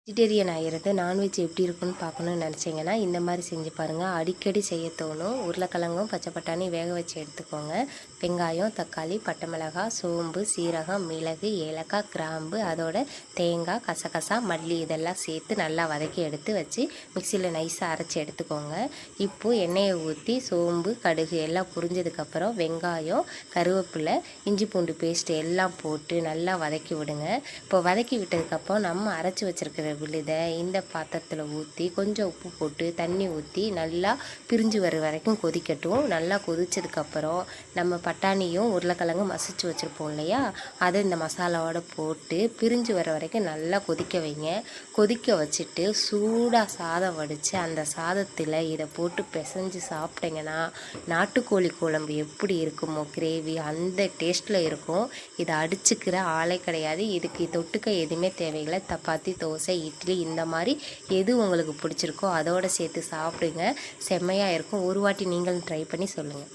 Vegetarian ஆகிறது non veg எப்படி இருக்குன்னு பார்க்கணுன்னு நினச்சிங்கன்னா இந்த மாதிரி செஞ்சு பாருங்கள். அடிக்கடி செய்ய தோணும். உருளைக்கிழங்கும் பச்சை பட்டாணி வேக வச்சு எடுத்துக்கோங்க. வெங்காயம், தக்காளி, பட்டை மிளகாய், சோம்பு, சீரகம், மிளகு, ஏலக்காய், கிராம்பு, அதோட தேங்காய், கசகசா, மல்லி இதெல்லாம் சேர்த்து நல்லா வதக்கி எடுத்து வச்சு மிக்சியில் நைஸாக அரைச்சி எடுத்துக்கோங்க. இப்போது எண்ணெயை ஊற்றி சோம்பு, கடுகு எல்லாம் புரிஞ்சதுக்கப்புறம் வெங்காயம், கருவேப்பிலை, இஞ்சி பூண்டு பேஸ்ட்டு எல்லாம் போட்டு நல்லா வதக்கி விடுங்க. இப்போ வதக்கி விட்டதுக்கப்புறம் நம்ம அரைச்சி வச்சுருக்கிற விழுதை இந்த பாத்திரத்தில் ஊற்றி கொஞ்சம் உப்பு போட்டு தண்ணி ஊற்றி நல்லா பிரிஞ்சு வர வரைக்கும் கொதிக்கட்டும். நல்லா கொதிச்சதுக்கப்புறம் நம்ம பட்டாணியும் உருளைக்கிழங்கும் மசிச்சு வச்சுருப்போம் இல்லையா, அதை இந்த மசாலாவோட போட்டு பிரிஞ்சு வர வரைக்கும் நல்லா கொதிக்க வைங்க. கொதிக்க வச்சுட்டு சூடாக சாதம் வடித்து அந்த சாதத்தில் இதை போட்டு பிசைஞ்சு சாப்பிட்டிங்கன்னா நாட்டுக்கோழி குழம்பு எப்படி இருக்குமோ கிரேவி அந்த டேஸ்ட்டில் இருக்கும். இதை அடிச்சுக்கிற ஆளே கிடையாது. இதுக்கு தொட்டுக்க எதுவுமே தேவையில்லை. சப்பாத்தி, தோசை, இட்லி இந்த மாதிரி எது உங்களுக்கு பிடிச்சிருக்கோ அதோடு சேர்த்து சாப்பிடுங்க. செம்மையாக இருக்கும். ஒரு வாட்டி நீங்களும் ட்ரை பண்ணி சொல்லுங்கள்.